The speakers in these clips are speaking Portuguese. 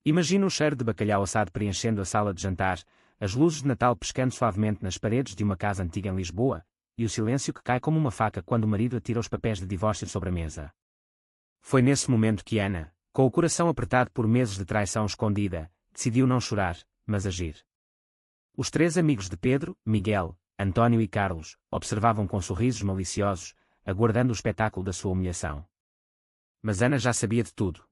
Imagina o cheiro de bacalhau assado preenchendo a sala de jantar, as luzes de Natal pescando suavemente nas paredes de uma casa antiga em Lisboa, e o silêncio que cai como uma faca quando o marido atira os papéis de divórcio sobre a mesa. Foi nesse momento que Ana, com o coração apertado por meses de traição escondida, decidiu não chorar, mas agir. Os três amigos de Pedro, Miguel, António e Carlos, observavam com sorrisos maliciosos, aguardando o espetáculo da sua humilhação. Mas Ana já sabia de tudo.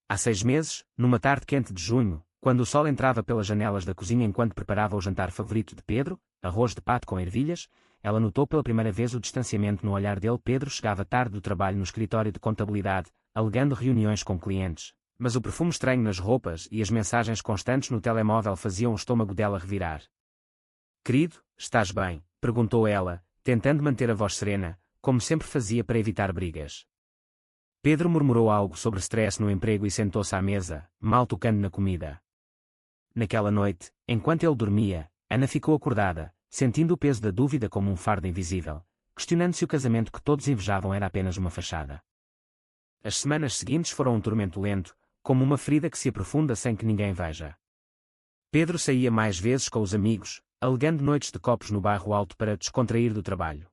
Há 6 meses, numa tarde quente de junho, quando o sol entrava pelas janelas da cozinha enquanto preparava o jantar favorito de Pedro, arroz de pato com ervilhas, ela notou pela primeira vez o distanciamento no olhar dele. Pedro chegava tarde do trabalho no escritório de contabilidade, alegando reuniões com clientes, mas o perfume estranho nas roupas e as mensagens constantes no telemóvel faziam o estômago dela revirar. "Querido, estás bem?", perguntou ela, tentando manter a voz serena, como sempre fazia para evitar brigas. Pedro murmurou algo sobre stress no emprego e sentou-se à mesa, mal tocando na comida. Naquela noite, enquanto ele dormia, Ana ficou acordada, sentindo o peso da dúvida como um fardo invisível, questionando se o casamento que todos invejavam era apenas uma fachada. As semanas seguintes foram um tormento lento, como uma ferida que se aprofunda sem que ninguém veja. Pedro saía mais vezes com os amigos, alegando noites de copos no bairro alto para descontrair do trabalho.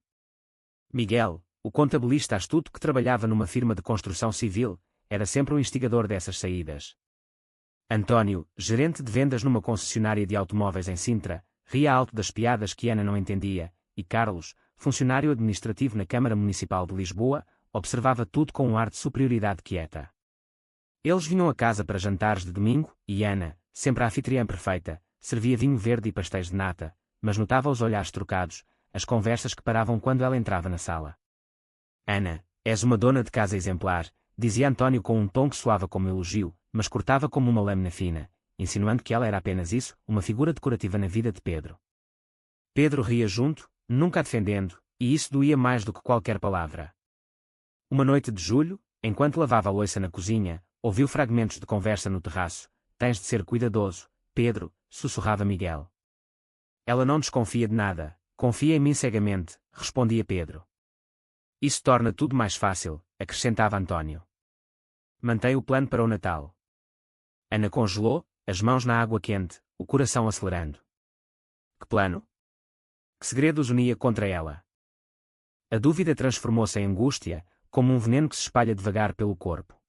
Miguel, o contabilista astuto que trabalhava numa firma de construção civil, era sempre o instigador dessas saídas. António, gerente de vendas numa concessionária de automóveis em Sintra, ria alto das piadas que Ana não entendia, e Carlos, funcionário administrativo na Câmara Municipal de Lisboa, observava tudo com um ar de superioridade quieta. Eles vinham a casa para jantares de domingo, e Ana, sempre a anfitriã perfeita, servia vinho verde e pastéis de nata, mas notava os olhares trocados, as conversas que paravam quando ela entrava na sala. "Ana, és uma dona de casa exemplar", dizia António com um tom que soava como elogio, mas cortava como uma lâmina fina, insinuando que ela era apenas isso, uma figura decorativa na vida de Pedro. Pedro ria junto, nunca a defendendo, e isso doía mais do que qualquer palavra. Uma noite de julho, enquanto lavava a louça na cozinha, ouviu fragmentos de conversa no terraço. "Tens de ser cuidadoso, Pedro", sussurrava Miguel. "Ela não desconfia de nada, confia em mim cegamente", respondia Pedro. "Isso torna tudo mais fácil", acrescentava António. "Mantém o plano para o Natal." Ana congelou, as mãos na água quente, o coração acelerando. Que plano? Que segredo os unia contra ela? A dúvida transformou-se em angústia, como um veneno que se espalha devagar pelo corpo.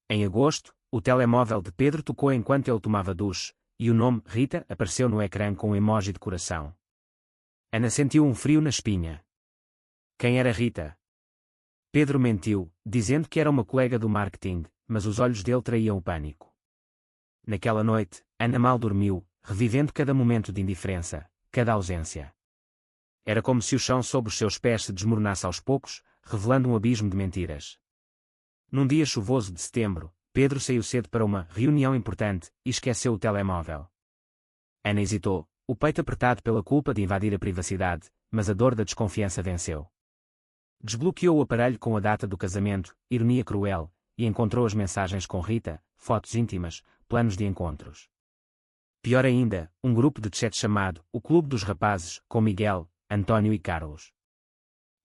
Em agosto, o telemóvel de Pedro tocou enquanto ele tomava duche, e o nome Rita apareceu no ecrã com um emoji de coração. Ana sentiu um frio na espinha. Quem era Rita? Pedro mentiu, dizendo que era uma colega do marketing, mas os olhos dele traíam o pânico. Naquela noite, Ana mal dormiu, revivendo cada momento de indiferença, cada ausência. Era como se o chão sob os seus pés se desmoronasse aos poucos, revelando um abismo de mentiras. Num dia chuvoso de setembro, Pedro saiu cedo para uma reunião importante e esqueceu o telemóvel. Ana hesitou, o peito apertado pela culpa de invadir a privacidade, mas a dor da desconfiança venceu. Desbloqueou o aparelho com a data do casamento, ironia cruel, e encontrou as mensagens com Rita, fotos íntimas, planos de encontros. Pior ainda, um grupo de chat chamado O Clube dos Rapazes, com Miguel, António e Carlos.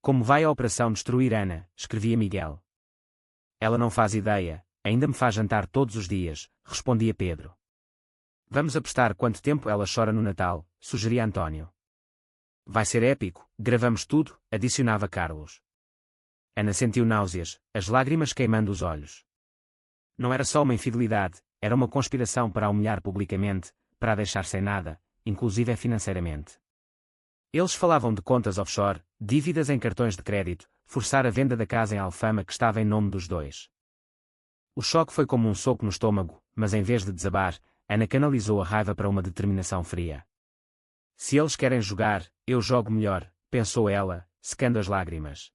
"Como vai a operação destruir Ana?", escrevia Miguel. "Ela não faz ideia, ainda me faz jantar todos os dias", respondia Pedro. "Vamos apostar quanto tempo ela chora no Natal", sugeria António. "Vai ser épico, gravamos tudo", adicionava Carlos. Ana sentiu náuseas, as lágrimas queimando os olhos. Não era só uma infidelidade, era uma conspiração para a humilhar publicamente, para a deixar sem nada, inclusive financeiramente. Eles falavam de contas offshore, dívidas em cartões de crédito, forçar a venda da casa em Alfama que estava em nome dos dois. O choque foi como um soco no estômago, mas em vez de desabar, Ana canalizou a raiva para uma determinação fria. "Se eles querem jogar, eu jogo melhor", pensou ela, secando as lágrimas.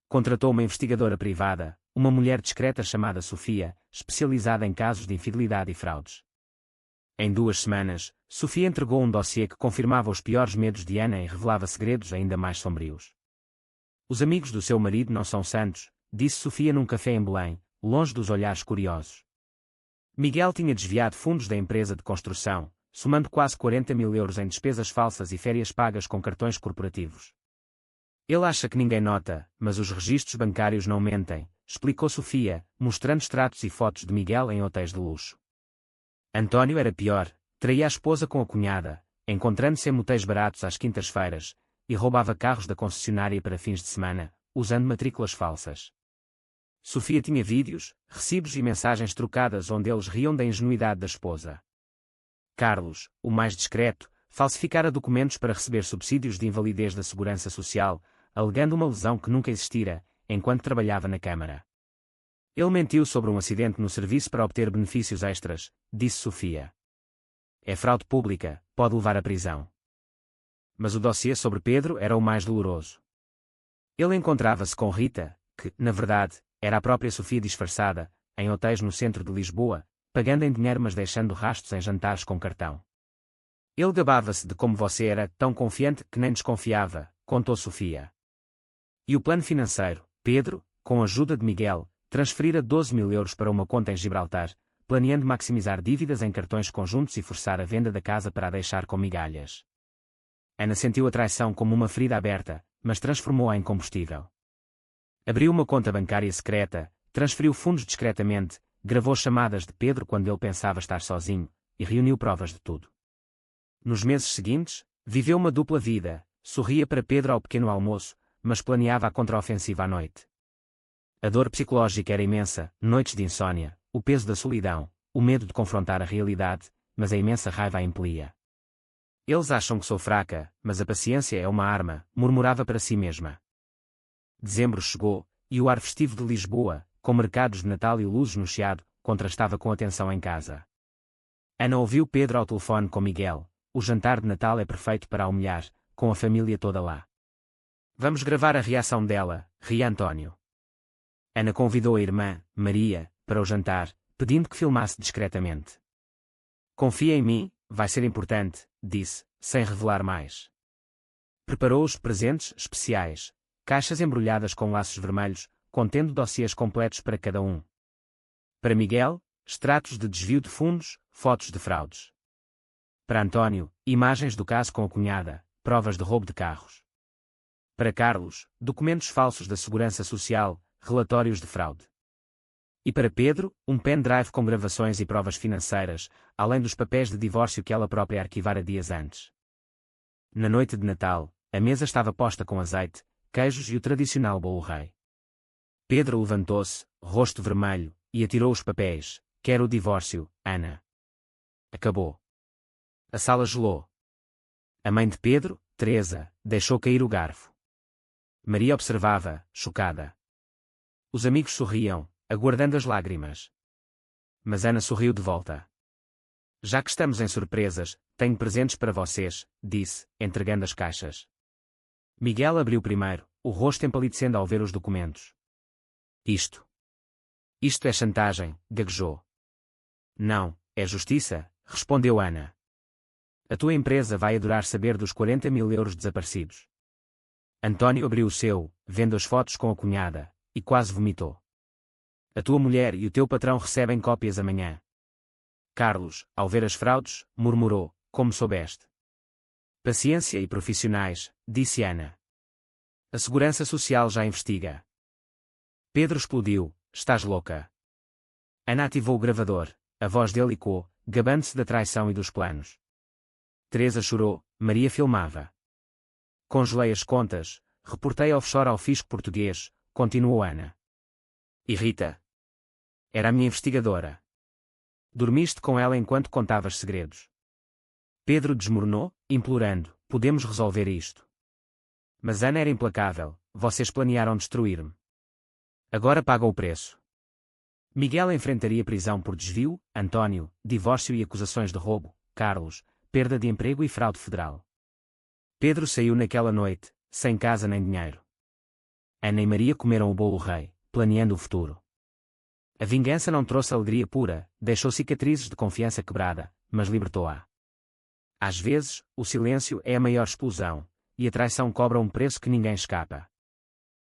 Contratou uma investigadora privada, uma mulher discreta chamada Sofia, especializada em casos de infidelidade e fraudes. Em 2 semanas, Sofia entregou um dossiê que confirmava os piores medos de Ana e revelava segredos ainda mais sombrios. "Os amigos do seu marido não são santos", disse Sofia num café em Belém, longe dos olhares curiosos. Miguel tinha desviado fundos da empresa de construção, somando quase 40 mil euros em despesas falsas e férias pagas com cartões corporativos. "Ele acha que ninguém nota, mas os registros bancários não mentem", explicou Sofia, mostrando extratos e fotos de Miguel em hotéis de luxo. António era pior, traía a esposa com a cunhada, encontrando-se em motéis baratos às quintas-feiras, e roubava carros da concessionária para fins de semana, usando matrículas falsas. Sofia tinha vídeos, recibos e mensagens trocadas onde eles riam da ingenuidade da esposa. Carlos, o mais discreto, falsificara documentos para receber subsídios de invalidez da Segurança Social, alegando uma lesão que nunca existira, enquanto trabalhava na Câmara. Ele mentiu sobre um acidente no serviço para obter benefícios extras, disse Sofia. É fraude pública, pode levar à prisão. Mas o dossiê sobre Pedro era o mais doloroso. Ele encontrava-se com Rita, que, na verdade, era a própria Sofia disfarçada, em hotéis no centro de Lisboa, pagando em dinheiro mas deixando rastros em jantares com cartão. Ele gabava-se de como você era tão confiante que nem desconfiava, contou Sofia. E o plano financeiro, Pedro, com a ajuda de Miguel, transferira 12.000 euros para uma conta em Gibraltar, planeando maximizar dívidas em cartões conjuntos e forçar a venda da casa para a deixar com migalhas. Ana sentiu a traição como uma ferida aberta, mas transformou-a em combustível. Abriu uma conta bancária secreta, transferiu fundos discretamente, gravou chamadas de Pedro quando ele pensava estar sozinho, e reuniu provas de tudo. Nos meses seguintes, viveu uma dupla vida, sorria para Pedro ao pequeno almoço, mas planeava a contraofensiva à noite. A dor psicológica era imensa, noites de insônia, o peso da solidão, o medo de confrontar a realidade, mas a imensa raiva a impelia. Eles acham que sou fraca, mas a paciência é uma arma, murmurava para si mesma. Dezembro chegou, e o ar festivo de Lisboa, com mercados de Natal e luzes no chiado, contrastava com a tensão em casa. Ana ouviu Pedro ao telefone com Miguel. O jantar de Natal é perfeito para a humilhar, com a família toda lá. Vamos gravar a reação dela, ria António. Ana convidou a irmã, Maria, para o jantar, pedindo que filmasse discretamente. Confia em mim, vai ser importante, disse, sem revelar mais. Preparou os presentes especiais, caixas embrulhadas com laços vermelhos, contendo dossiês completos para cada um. Para Miguel, extratos de desvio de fundos, fotos de fraudes. Para António, imagens do caso com a cunhada, provas de roubo de carros. Para Carlos, documentos falsos da Segurança Social, relatórios de fraude. E para Pedro, um pendrive com gravações e provas financeiras, além dos papéis de divórcio que ela própria arquivara dias antes. Na noite de Natal, a mesa estava posta com azeite, queijos e o tradicional bolo-rei. Pedro levantou-se, rosto vermelho, e atirou os papéis. Quero o divórcio, Ana. Acabou. A sala gelou. A mãe de Pedro, Teresa, deixou cair o garfo. Maria observava, chocada. Os amigos sorriam, aguardando as lágrimas. Mas Ana sorriu de volta. Já que estamos em surpresas, tenho presentes para vocês, disse, entregando as caixas. Miguel abriu primeiro, o rosto empalidecendo ao ver os documentos. Isto é chantagem, gaguejou. Não, é justiça, respondeu Ana. A tua empresa vai adorar saber dos 40.000 euros desaparecidos. António abriu o seu, vendo as fotos com a cunhada, e quase vomitou. A tua mulher e o teu patrão recebem cópias amanhã. Carlos, ao ver as fraudes, murmurou, como soubeste. Paciência e profissionais, disse Ana. A Segurança Social já investiga. Pedro explodiu, estás louca. Ana ativou o gravador, a voz dele ecoou, gabando-se da traição e dos planos. Teresa chorou, Maria filmava. Congelei as contas, reportei offshore ao fisco português, continuou Ana. E Rita? Era a minha investigadora. Dormiste com ela enquanto contavas segredos. Pedro desmoronou, implorando, podemos resolver isto. Mas Ana era implacável, vocês planearam destruir-me. Agora pagam o preço. Miguel enfrentaria prisão por desvio, António, divórcio e acusações de roubo, Carlos, perda de emprego e fraude federal. Pedro saiu naquela noite, sem casa nem dinheiro. Ana e Maria comeram o bolo-rei, planeando o futuro. A vingança não trouxe alegria pura, deixou cicatrizes de confiança quebrada, mas libertou-a. Às vezes, o silêncio é a maior explosão, e a traição cobra um preço que ninguém escapa.